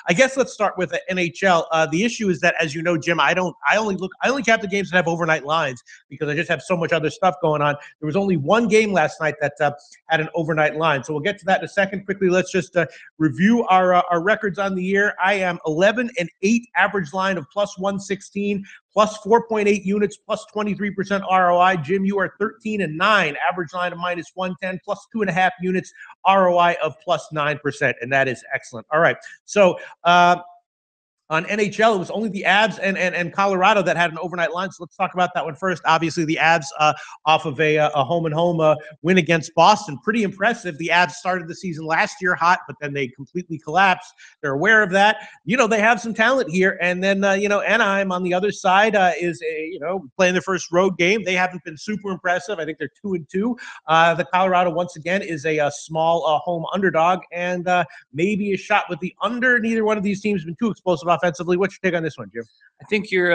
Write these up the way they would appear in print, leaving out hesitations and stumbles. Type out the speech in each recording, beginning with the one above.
I guess let's start with the NHL. The issue is that, as you know, Jim, I only cap the games that have overnight lines because I just have so much other stuff going on. There was only one game last night that had an overnight line, so we'll get to that in a second. Quickly, let's just review our records on the year. I am 11-8, average line of plus 116, plus 4.8 units, plus 23% ROI. Jim, you are 13-9, average line of minus 110, plus 2.5 units, ROI of plus 9%, and that is excellent. All right, so on NHL, it was only the Avs and Colorado that had an overnight line. So let's talk about that one first. Obviously, the Avs off of a home-and-home win against Boston. Pretty impressive. The Avs started the season last year hot, but then they completely collapsed. They're aware of that. They have some talent here. And then, Anaheim on the other side is, playing their first road game. They haven't been super impressive. I think they're 2-2. The Colorado, once again, is a small home underdog and maybe a shot with the under. Neither one of these teams has been too explosive offensively. What's your take on this one, Jim? I think you're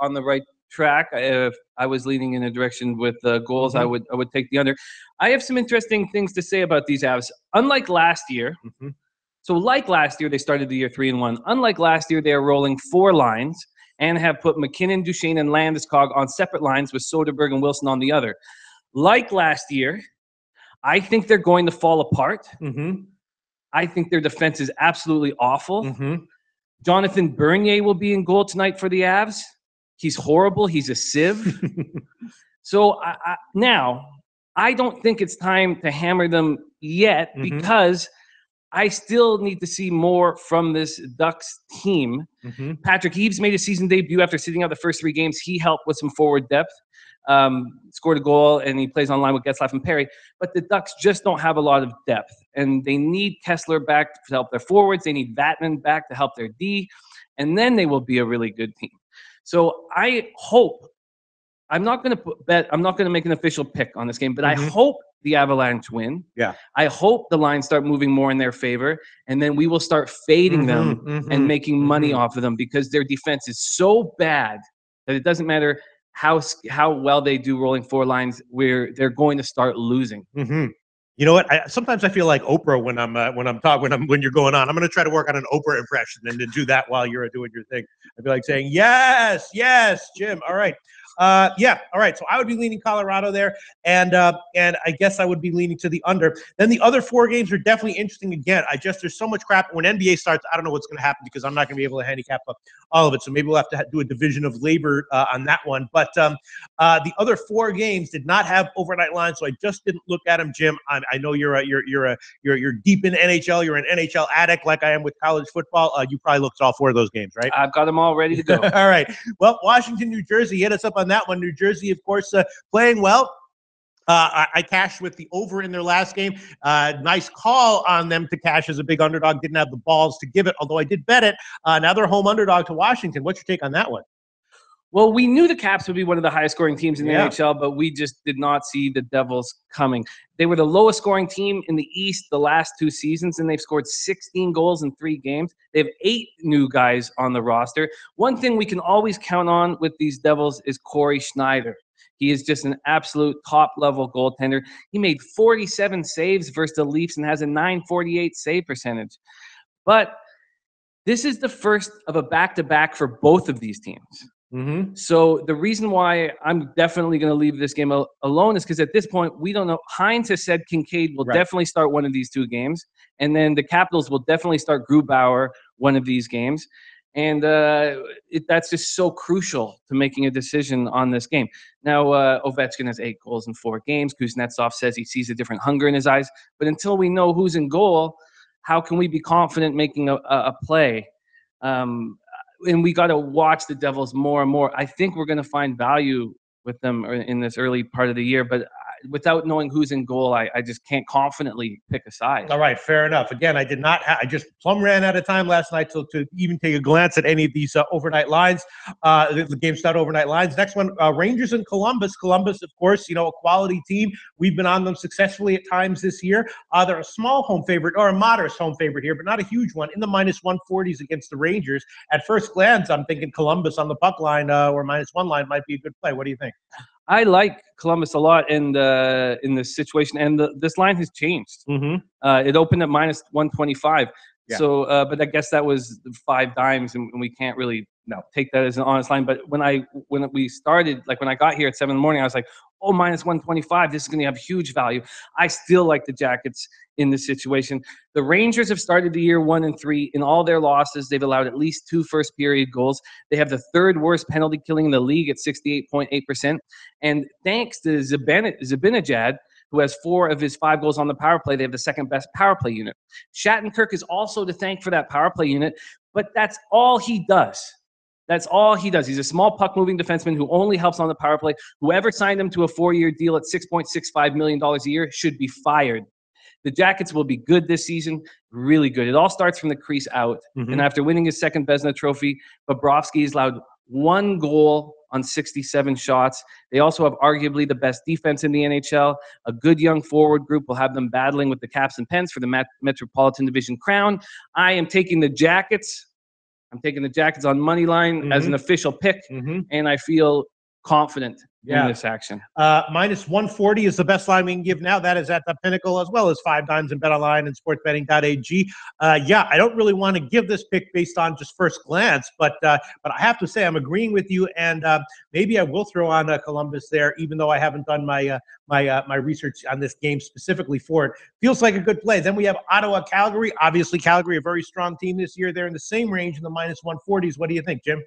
on the right track. If I was leaning in a direction with goals, I would take the under. I have some interesting things to say about these Avs. Unlike last year, so like last year, they started the year 3-1. Unlike last year, they are rolling 4 lines and have put McKinnon, Duchesne, and Landeskog on separate lines with Soderberg and Wilson on the other. Like last year, I think they're going to fall apart. I think their defense is absolutely awful. Jonathan Bernier will be in goal tonight for the Avs. He's horrible. He's a sieve. So now, I don't think it's time to hammer them yet because I still need to see more from this Ducks team. Patrick Eaves made a season debut after sitting out the first 3 games. He helped with some forward depth, scored a goal, and he plays on line with Getzlaf and Perry. But the Ducks just don't have a lot of depth, and they need Kessler back to help their forwards. They need Vatanen back to help their D, and then they will be a really good team. So I hope – I'm not going to make an official pick on this game, but I hope the Avalanche win. Yeah. I hope the lines start moving more in their favor, and then we will start fading them and making money off of them because their defense is so bad that it doesn't matter how well they do rolling 4 lines, where they're going to start losing. You know what? Sometimes I feel like Oprah when you're going on. I'm going to try to work on an Oprah impression and to do that while you're doing your thing. I'd be like saying, yes, Jim. All right. All right. So I would be leaning Colorado there, and I guess I would be leaning to the under. Then the other 4 games are definitely interesting. Again, there's so much crap when NBA starts. I don't know what's going to happen because I'm not going to be able to handicap all of it. So maybe we'll have to do a division of labor on that one. But the other 4 games did not have overnight lines, so I just didn't look at them, Jim. I know you're deep in NHL. You're an NHL addict like I am with college football. You probably looked at all 4 of those games, right? I've got them all ready to go. All right. Well, Washington, New Jersey, hit us up on that one. New Jersey, of course, playing well. I cashed with the over in their last game. Nice call on them to cash as a big underdog. Didn't have the balls to give it, although I did bet it. Now they're home underdog to Washington. What's your take on that one? Well, we knew the Caps would be one of the highest scoring teams in the NHL, but we just did not see the Devils coming. They were the lowest scoring team in the East the last 2 seasons, and they've scored 16 goals in 3 games. They have 8 new guys on the roster. One thing we can always count on with these Devils is Corey Schneider. He is just an absolute top-level goaltender. He made 47 saves versus the Leafs and has a .948 save percentage. But this is the first of a back-to-back for both of these teams. So the reason why I'm definitely going to leave this game alone is because at this point, we don't know. Hines has said Kincaid will definitely start one of these 2 games, and then the Capitals will definitely start Grubauer one of these games. And that's just so crucial to making a decision on this game. Now, Ovechkin has 8 goals in 4 games. Kuznetsov says he sees a different hunger in his eyes. But until we know who's in goal, how can we be confident making a play? And we got to watch the Devils more and more. I think we're going to find value with them in this early part of the year, but without knowing who's in goal, I just can't confidently pick a side. All right, fair enough. Again, I did not. I just plumb ran out of time last night to even take a glance at any of these overnight lines. The game started overnight lines. Next one, Rangers and Columbus. Columbus, of course, a quality team. We've been on them successfully at times this year. They're a small home favorite or a moderate home favorite here, but not a huge one in the -140s against the Rangers. At first glance, I'm thinking Columbus on the puck line or -1 line might be a good play. What do you think? I like Columbus a lot in this situation, and this line has changed. It opened at -125. Yeah. So, but I guess that was 5 dimes, and we can't really take that as an honest line. But when we started, like when I got here at 7 in the morning, I was like, oh, minus 125. This is going to have huge value. I still like the Jackets in this situation. The Rangers have started the year 1-3. In all their losses, they've allowed at least 2 first-period goals. They have the 3rd worst penalty killing in the league at 68.8%. And thanks to Zibanejad, who has 4 of his 5 goals on the power play, they have the 2nd best power play unit. Shattenkirk is also to thank for that power play unit, but that's all he does. That's all he does. He's a small puck-moving defenseman who only helps on the power play. Whoever signed him to a 4-year deal at $6.65 million a year should be fired. The Jackets will be good this season, really good. It all starts from the crease out. Mm-hmm. And after winning his 2nd Vezina trophy, Bobrovsky has allowed 1 goal on 67 shots. They also have arguably the best defense in the NHL. A good young forward group will have them battling with the Caps and Pens for the Metropolitan Division crown. I am taking the Jackets. I'm taking the Jackets on money line as an official pick, and I feel confident in this action. Minus 140 is the best line we can give now. That is at the Pinnacle, as well as 5 dimes in BetOnline and sportsbetting.ag. I don't really want to give this pick based on just first glance, but I have to say I'm agreeing with you, and maybe I will throw on Columbus there, even though I haven't done my my research on this game specifically for it. Feels like a good play. Then we have Ottawa, Calgary. Obviously, Calgary, a very strong team this year. They're in the same range in the minus 140s. What do you think, Jim?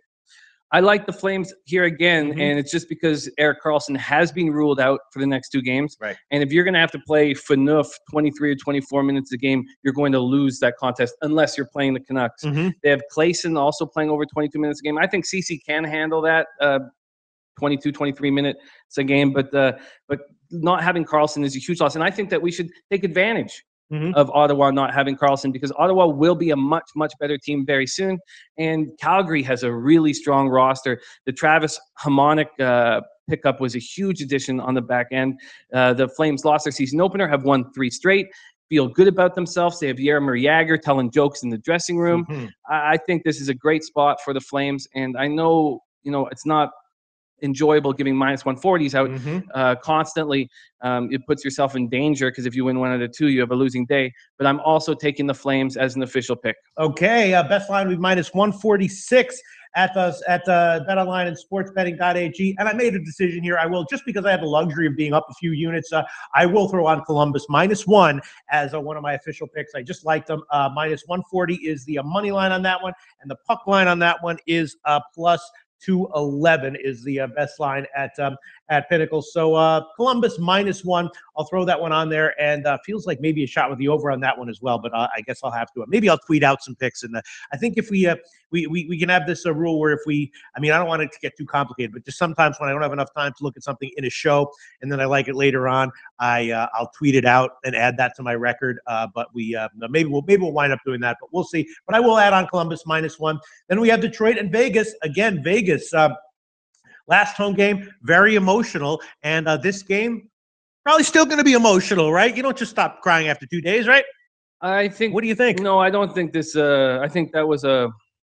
I like the Flames here again, and it's just because Erik Karlsson has been ruled out for the next 2 games. Right. And if you're going to have to play Phaneuf 23 or 24 minutes a game, you're going to lose that contest unless you're playing the Canucks. They have Clayson also playing over 22 minutes a game. I think CC can handle that 22, 23 minutes a game, but not having Karlsson is a huge loss. And I think that we should take advantage of Ottawa not having Karlsson, because Ottawa will be a much, much better team very soon. And Calgary has a really strong roster. The Travis Hamonic pickup was a huge addition on the back end. The Flames lost their season opener, have won 3 straight, feel good about themselves. They have Jaromir Jagr telling jokes in the dressing room. I think this is a great spot for the Flames. And I know, it's not enjoyable giving minus 140s out constantly. It puts yourself in danger, because if you win 1 out of 2, you have a losing day. But I'm also taking the Flames as an official pick. Okay, best line with minus 146 at BetOnline and sportsbetting.ag. And I made a decision here. I will, just because I have the luxury of being up a few units, I will throw on Columbus minus 1 as one of my official picks. I just like them. Minus 140 is the money line on that one, and the puck line on that one is plus 211 is the best line at Pinnacle. So Columbus minus 1. I'll throw that one on there, and feels like maybe a shot with the over on that one as well. But I guess I'll have to. Maybe I'll tweet out some picks, and I think if we can have this rule where if I don't want it to get too complicated, but just sometimes when I don't have enough time to look at something in a show and then I like it later on, I'll tweet it out and add that to my record. But maybe we'll wind up doing that, but we'll see. But I will add on Columbus minus 1. Then we have Detroit and Vegas. Again, Vegas, last home game, very emotional. And this game, probably still going to be emotional, right? You don't just stop crying after 2 days, right? I think. What do you think? No, I don't think this. I think that was a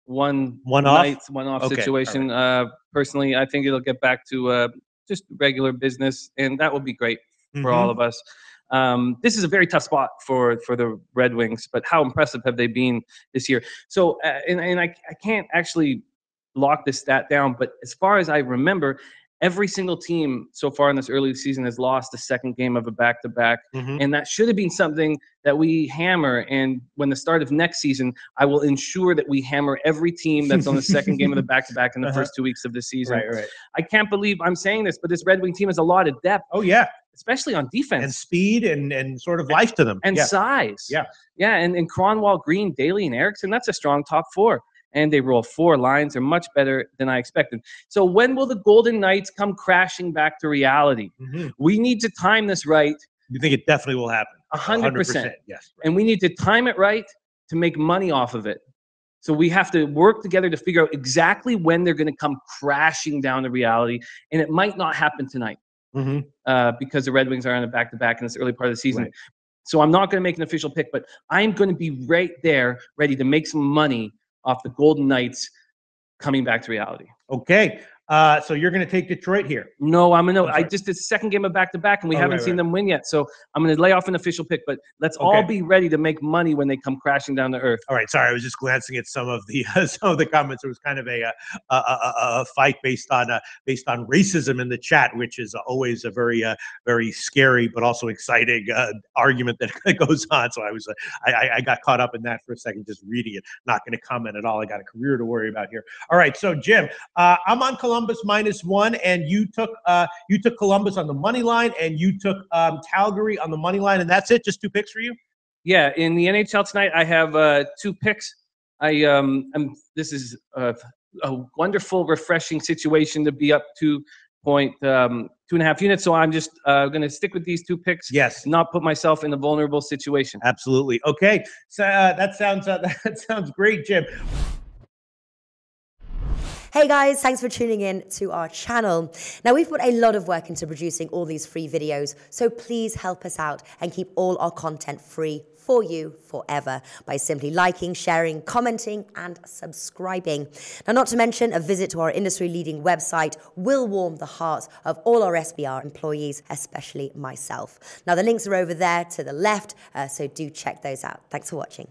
one-off situation. Right. Personally, I think it'll get back to just regular business, and that would be great for all of us. This is a very tough spot for the Red Wings, but how impressive have they been this year? So, and I can't actually lock this stat down, but as far as I remember, every single team so far in this early season has lost the second game of a back-to-back, and that should have been something that we hammer. And when the start of next season, I will ensure that we hammer every team that's on the second game of the back-to-back in the first 2 weeks of the season. Right. I can't believe I'm saying this, but this Red Wing team has a lot of depth. Oh, yeah. Especially on defense. And speed and sort of life to them. And size. Yeah. Yeah, and Cronwall, Green, Daly, and Eriksson, that's a strong top 4. And they roll 4 lines. They're much better than I expected. So when will the Golden Knights come crashing back to reality? We need to time this right. You think it definitely will happen? 100%. Yes. Right. And we need to time it right to make money off of it. So we have to work together to figure out exactly when they're going to come crashing down to reality. And it might not happen tonight because the Red Wings are on a back-to-back in this early part of the season. Right. So I'm not going to make an official pick, but I'm going to be right there ready to make some money off the Golden Knights coming back to reality. Okay. So you're going to take Detroit here. No, I just did second game of back-to-back, and we haven't seen them win yet. So I'm going to lay off an official pick, but let's all be ready to make money when they come crashing down to earth. All right. Sorry, I was just glancing at some of the comments. There was kind of a fight based on racism in the chat, which is always a very scary but also exciting argument that goes on. So I got caught up in that for a second, just reading it. Not going to comment at all. I got a career to worry about here. All right. So Jim, I'm on Columbus -1, and you took Columbus on the money line, and you took Calgary on the money line, and that's it. Just 2 picks for you. Yeah, in the NHL tonight, I have 2 picks. This is a wonderful, refreshing situation to be up 2.5 units. So I'm just going to stick with these 2 picks. Yes, not put myself in a vulnerable situation. Absolutely. Okay, so that sounds great, Jim. Hey guys, thanks for tuning in to our channel. Now, we've put a lot of work into producing all these free videos, so please help us out and keep all our content free for you forever by simply liking, sharing, commenting, and subscribing. Now, not to mention, a visit to our industry-leading website will warm the hearts of all our SBR employees, especially myself. Now, the links are over there to the left, so do check those out. Thanks for watching.